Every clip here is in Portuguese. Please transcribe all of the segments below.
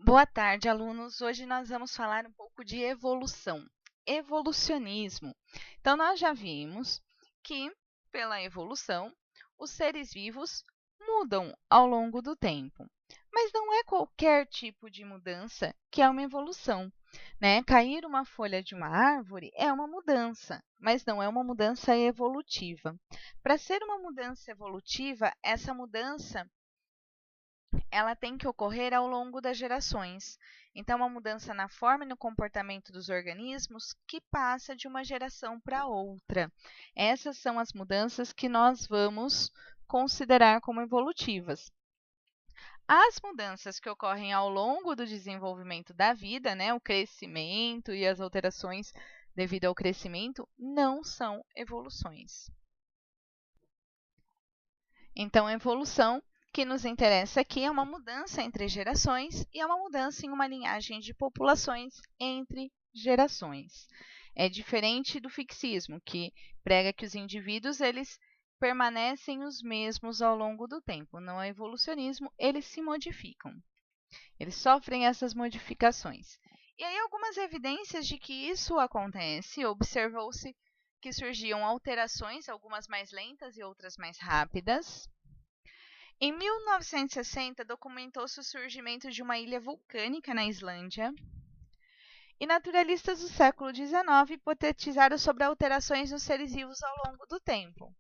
Boa tarde, alunos. Hoje nós vamos falar um pouco de evolução, evolucionismo. Então, nós já vimos que, pela evolução, os seres vivos mudam ao longo do tempo. Mas não é qualquer tipo de mudança que é uma evolução, né? Cair uma folha de uma árvore é uma mudança, mas não é uma mudança evolutiva. Para ser uma mudança evolutiva, essa mudança ela tem que ocorrer ao longo das gerações. Então, uma mudança na forma e no comportamento dos organismos que passa de uma geração para outra. Essas são as mudanças que nós vamos considerar como evolutivas. As mudanças que ocorrem ao longo do desenvolvimento da vida, né, o crescimento e as alterações devido ao crescimento, não são evoluções. Então, a evolução que nos interessa aqui é uma mudança entre gerações e é uma mudança em uma linhagem de populações entre gerações. É diferente do fixismo, que prega que os indivíduos eles permanecem os mesmos ao longo do tempo. No evolucionismo, eles se modificam. Eles sofrem essas modificações. E aí algumas evidências de que isso acontece, observou-se que surgiam alterações, algumas mais lentas e outras mais rápidas. Em 1960, documentou-se o surgimento de uma ilha vulcânica na Islândia. E naturalistas do século XIX hipotetizaram sobre alterações nos seres vivos ao longo do tempo.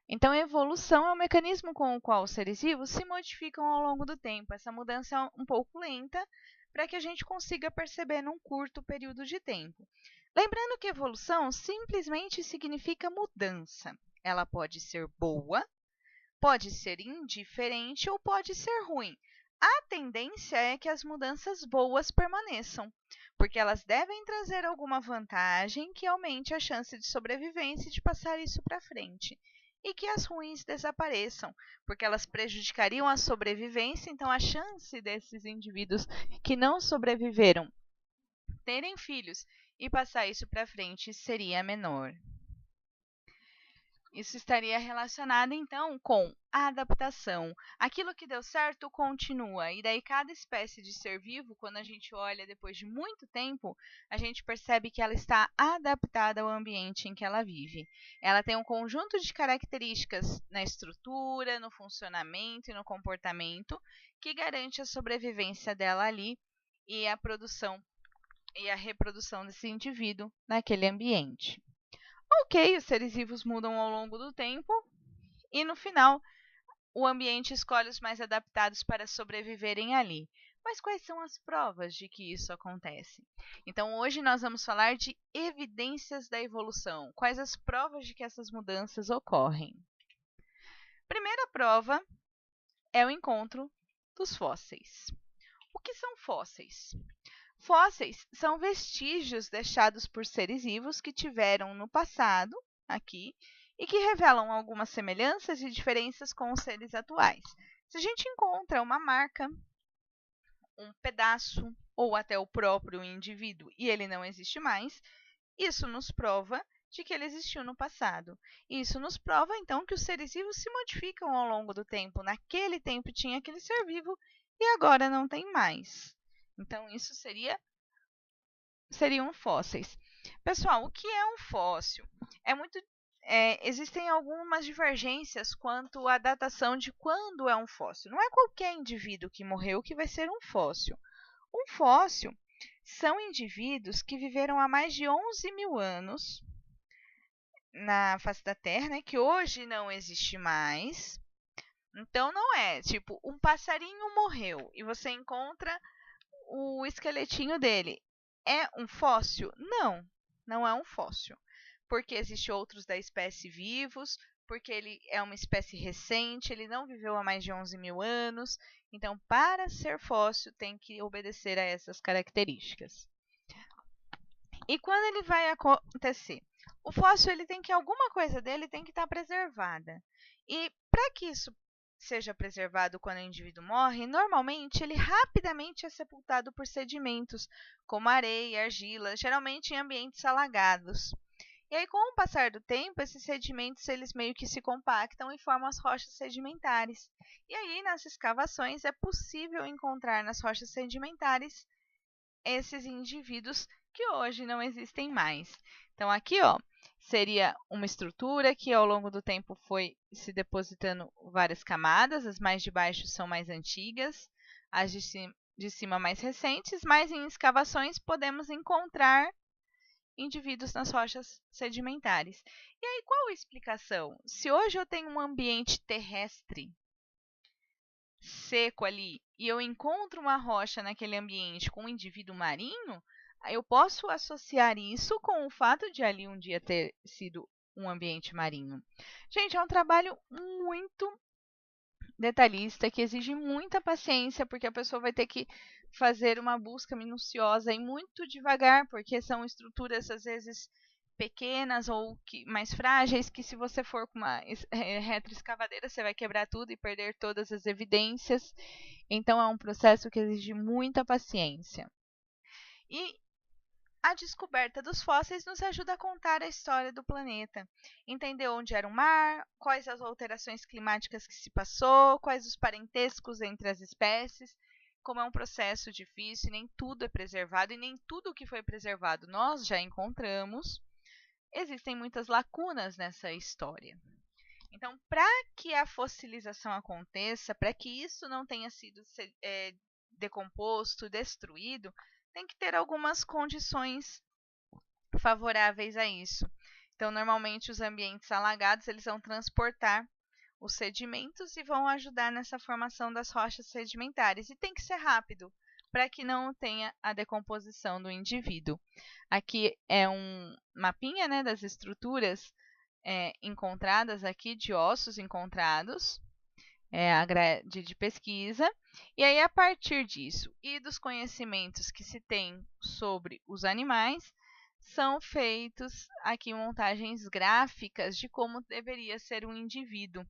Então, a evolução é o mecanismo com o qual os seres vivos se modificam ao longo do tempo. Essa mudança é um pouco lenta para que a gente consiga perceber num curto período de tempo. Lembrando que evolução simplesmente significa mudança. Ela pode ser boa, pode ser indiferente ou pode ser ruim. A tendência é que as mudanças boas permaneçam, porque elas devem trazer alguma vantagem que aumente a chance de sobrevivência e de passar isso para frente. E que as ruins desapareçam, porque elas prejudicariam a sobrevivência, então a chance desses indivíduos que não sobreviveram terem filhos e passar isso para frente seria menor. Isso estaria relacionado, então, com a adaptação. Aquilo que deu certo continua. E daí, cada espécie de ser vivo, quando a gente olha depois de muito tempo, a gente percebe que ela está adaptada ao ambiente em que ela vive. Ela tem um conjunto de características na estrutura, no funcionamento e no comportamento que garante a sobrevivência dela ali e a produção e a reprodução desse indivíduo naquele ambiente. Ok, os seres vivos mudam ao longo do tempo e no final o ambiente escolhe os mais adaptados para sobreviverem ali. Mas quais são as provas de que isso acontece? Então, hoje nós vamos falar de evidências da evolução. Quais as provas de que essas mudanças ocorrem? Primeira prova é o encontro dos fósseis. O que são fósseis? Fósseis são vestígios deixados por seres vivos que tiveram no passado, aqui, e que revelam algumas semelhanças e diferenças com os seres atuais. Se a gente encontra uma marca, um pedaço ou até o próprio indivíduo e ele não existe mais, isso nos prova de que ele existiu no passado. Isso nos prova, então, que os seres vivos se modificam ao longo do tempo. Naquele tempo tinha aquele ser vivo e agora não tem mais. Então, isso seriam fósseis. Pessoal, o que é um fóssil? Existem algumas divergências quanto à datação de quando é um fóssil. Não é qualquer indivíduo que morreu que vai ser um fóssil. Um fóssil são indivíduos que viveram há mais de 11 mil anos na face da Terra, né, que hoje não existe mais. Então, não é tipo um passarinho morreu e você encontra o esqueletinho dele. É um fóssil? Não, não é um fóssil. Porque existem outros da espécie vivos, porque ele é uma espécie recente, ele não viveu há mais de 11 mil anos. Então, para ser fóssil, tem que obedecer a essas características. E quando ele vai acontecer? O fóssil ele tem que alguma coisa dele tem que estar preservada. E para que isso seja preservado quando o indivíduo morre, normalmente ele rapidamente é sepultado por sedimentos, como areia e argila, geralmente em ambientes alagados. E aí, com o passar do tempo, esses sedimentos eles meio que se compactam e formam as rochas sedimentares. E aí, nas escavações, é possível encontrar nas rochas sedimentares esses indivíduos que hoje não existem mais. Então, aqui, ó, seria uma estrutura que ao longo do tempo foi se depositando várias camadas, as mais de baixo são mais antigas, as de cima mais recentes, mas em escavações podemos encontrar indivíduos nas rochas sedimentares. E aí, qual a explicação? Se hoje eu tenho um ambiente terrestre seco ali e eu encontro uma rocha naquele ambiente com um indivíduo marinho, eu posso associar isso com o fato de ali um dia ter sido um ambiente marinho. Gente, é um trabalho muito detalhista que exige muita paciência, porque a pessoa vai ter que fazer uma busca minuciosa e muito devagar, porque são estruturas às vezes pequenas ou mais frágeis, que se você for com uma retroescavadeira, você vai quebrar tudo e perder todas as evidências. Então, é um processo que exige muita paciência. E a descoberta dos fósseis nos ajuda a contar a história do planeta, entender onde era o mar, quais as alterações climáticas que se passou, quais os parentescos entre as espécies. Como é um processo difícil, nem tudo é preservado e nem tudo que foi preservado nós já encontramos. Existem muitas lacunas nessa história. Então, para que a fossilização aconteça, para que isso não tenha sido decomposto, destruído, tem que ter algumas condições favoráveis a isso. Então, normalmente os ambientes alagados eles vão transportar os sedimentos e vão ajudar nessa formação das rochas sedimentares. E tem que ser rápido, para que não tenha a decomposição do indivíduo. Aqui é um mapinha, né, das estruturas encontradas aqui, de ossos encontrados, a grade de pesquisa. E aí, a partir disso e dos conhecimentos que se tem sobre os animais, são feitos aqui montagens gráficas de como deveria ser um indivíduo.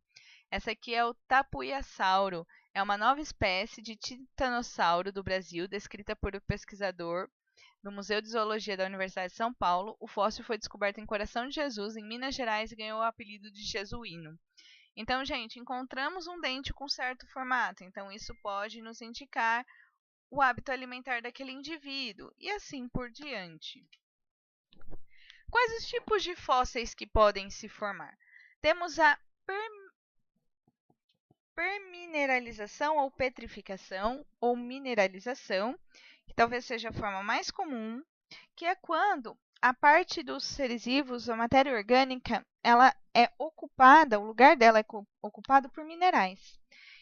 Essa aqui é o tapuiasauro, é uma nova espécie de titanossauro do Brasil, descrita por um pesquisador no Museu de Zoologia da Universidade de São Paulo. O fóssil foi descoberto em Coração de Jesus, em Minas Gerais, e ganhou o apelido de jesuíno. Então, gente, encontramos um dente com certo formato, então isso pode nos indicar o hábito alimentar daquele indivíduo, e assim por diante. Quais os tipos de fósseis que podem se formar? Temos a permineralização ou petrificação ou mineralização, que talvez seja a forma mais comum, que é quando a parte dos seres vivos, a matéria orgânica, ela é ocupada, o lugar dela é ocupado por minerais.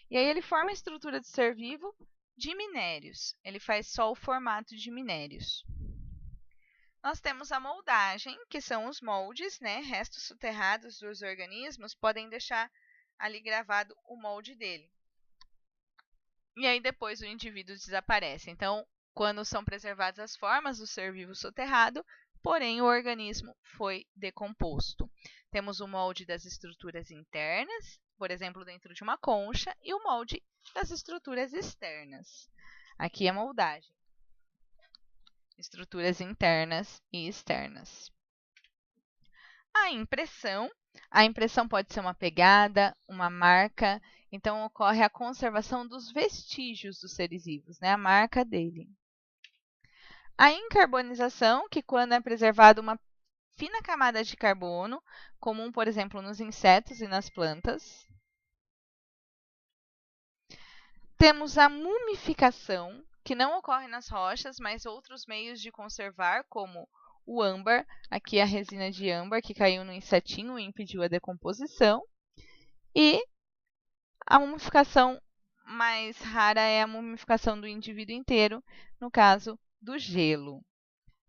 E aí ele forma a estrutura do ser vivo de minérios. Ele faz só o formato de minérios. Nós temos a moldagem, que são os moldes, né? Restos soterrados dos organismos podem deixar ali gravado o molde dele. E aí depois o indivíduo desaparece. Então, quando são preservadas as formas do ser vivo soterrado, porém o organismo foi decomposto. Temos o molde das estruturas internas, por exemplo, dentro de uma concha, e o molde das estruturas externas. Aqui é a moldagem. Estruturas internas e externas. A impressão pode ser uma pegada, uma marca, então ocorre a conservação dos vestígios dos seres vivos, né? A marca dele. A incarbonização, que quando é preservada uma fina camada de carbono, comum, por exemplo, nos insetos e nas plantas. Temos a mumificação, que não ocorre nas rochas, mas outros meios de conservar, como o âmbar, aqui a resina de âmbar que caiu no insetinho e impediu a decomposição. E a mumificação mais rara é a mumificação do indivíduo inteiro, no caso do gelo.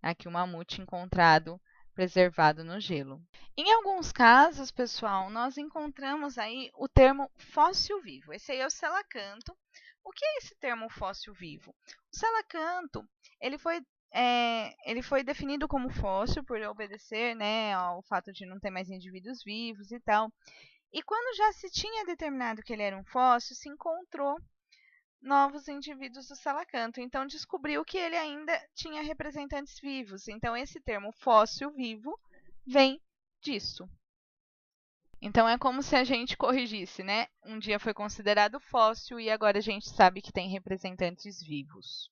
Aqui o mamute encontrado preservado no gelo. Em alguns casos, pessoal, nós encontramos aí o termo fóssil vivo. Esse aí é o selacanto. O que é esse termo fóssil vivo? O selacanto, ele foi definido como fóssil por obedecer, né, ao fato de não ter mais indivíduos vivos e tal. E quando já se tinha determinado que ele era um fóssil, se encontrou novos indivíduos do selacanto. Então, descobriu que ele ainda tinha representantes vivos. Então, esse termo fóssil vivo vem disso. Então, é como se a gente corrigisse, né? Um dia foi considerado fóssil e agora a gente sabe que tem representantes vivos.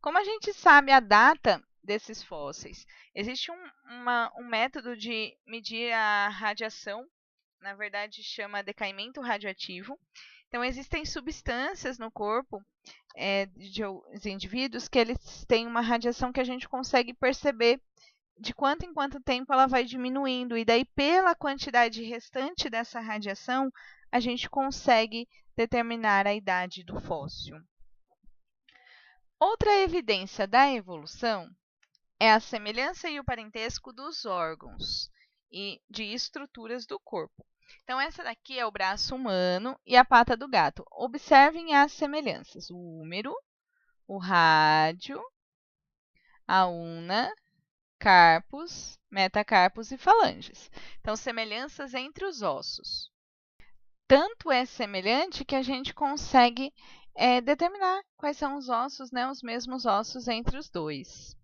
Como a gente sabe a data desses fósseis? Existe um método de medir a radiação, na verdade chama decaimento radioativo. Então, existem substâncias no corpo dos indivíduos que eles têm uma radiação que a gente consegue perceber de quanto em quanto tempo ela vai diminuindo. E daí, pela quantidade restante dessa radiação, a gente consegue determinar a idade do fóssil. Outra evidência da evolução é a semelhança e o parentesco dos órgãos e de estruturas do corpo. Então, essa daqui é o braço humano e a pata do gato. Observem as semelhanças: o húmero, o rádio, a una, carpos, metacarpos e falanges. Então, semelhanças entre os ossos. Tanto é semelhante que a gente consegue determinar quais são os ossos, né, os mesmos ossos entre os dois.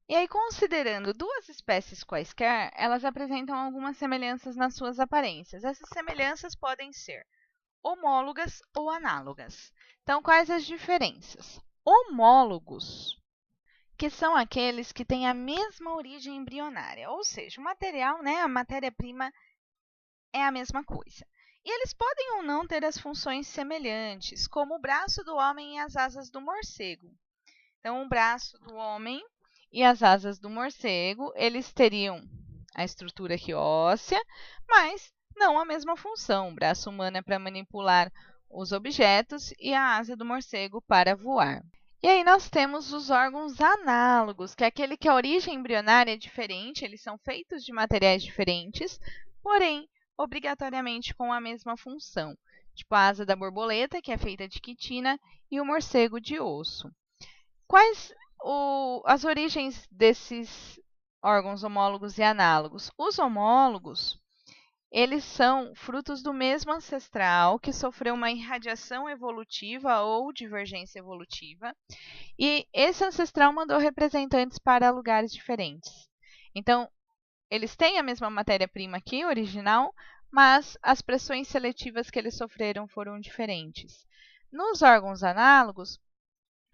E aí, considerando duas espécies quaisquer, elas apresentam algumas semelhanças nas suas aparências. Essas semelhanças podem ser homólogas ou análogas. Então, quais as diferenças? Homólogos, que são aqueles que têm a mesma origem embrionária, ou seja, o material, né, a matéria-prima é a mesma coisa. E eles podem ou não ter as funções semelhantes, como o braço do homem e as asas do morcego. Então, o braço do homem e as asas do morcego, eles teriam a estrutura aqui óssea, mas não a mesma função. O braço humano é para manipular os objetos e a asa do morcego para voar. E aí nós temos os órgãos análogos, que é aquele que a origem embrionária é diferente, eles são feitos de materiais diferentes, porém, obrigatoriamente com a mesma função. Tipo a asa da borboleta, que é feita de quitina, e o morcego de osso. Quais as origens desses órgãos homólogos e análogos? Os homólogos, eles são frutos do mesmo ancestral que sofreu uma irradiação evolutiva ou divergência evolutiva, e esse ancestral mandou representantes para lugares diferentes. Então, eles têm a mesma matéria-prima aqui, original, mas as pressões seletivas que eles sofreram foram diferentes. Nos órgãos análogos,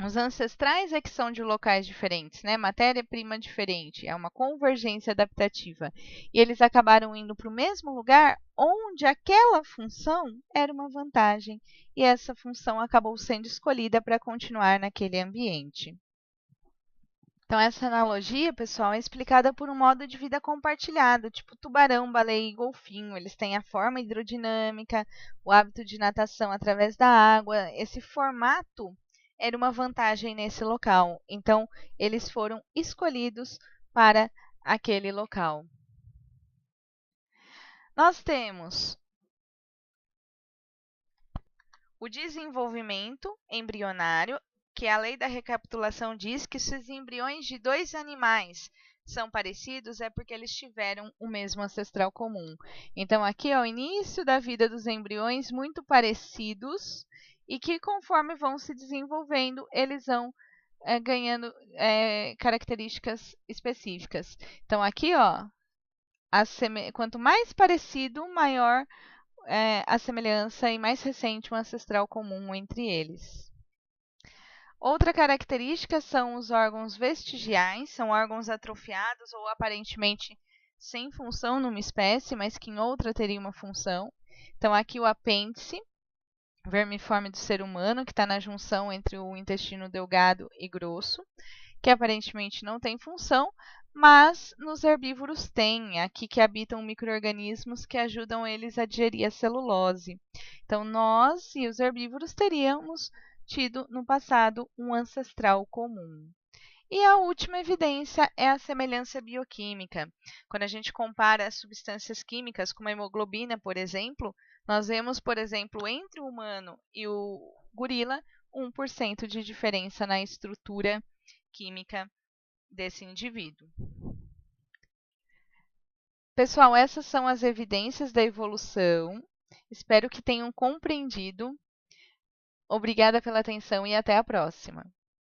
os ancestrais é que são de locais diferentes, né? Matéria-prima diferente, é uma convergência adaptativa. E eles acabaram indo para o mesmo lugar onde aquela função era uma vantagem. E essa função acabou sendo escolhida para continuar naquele ambiente. Então, essa analogia, pessoal, é explicada por um modo de vida compartilhado, tipo tubarão, baleia e golfinho. Eles têm a forma hidrodinâmica, o hábito de natação através da água. Esse formato era uma vantagem nesse local. Então, eles foram escolhidos para aquele local. Nós temos o desenvolvimento embrionário, que a lei da recapitulação diz que se os embriões de dois animais são parecidos, é porque eles tiveram o mesmo ancestral comum. Então, aqui é o início da vida dos embriões muito parecidos e que, conforme vão se desenvolvendo, eles vão ganhando características específicas. Então, aqui, ó, quanto mais parecido, maior a semelhança e mais recente o ancestral comum entre eles. Outra característica são os órgãos vestigiais, são órgãos atrofiados ou aparentemente sem função numa espécie, mas que em outra teria uma função. Então, aqui o apêndice vermiforme do ser humano, que está na junção entre o intestino delgado e grosso, que aparentemente não tem função, mas nos herbívoros tem, aqui que habitam micro-organismos que ajudam eles a digerir a celulose. Então, nós e os herbívoros teríamos tido no passado um ancestral comum. E a última evidência é a semelhança bioquímica. Quando a gente compara substâncias químicas, como a hemoglobina, por exemplo, nós vemos, por exemplo, entre o humano e o gorila, 1% de diferença na estrutura química desse indivíduo. Pessoal, essas são as evidências da evolução. Espero que tenham compreendido. Obrigada pela atenção e até a próxima.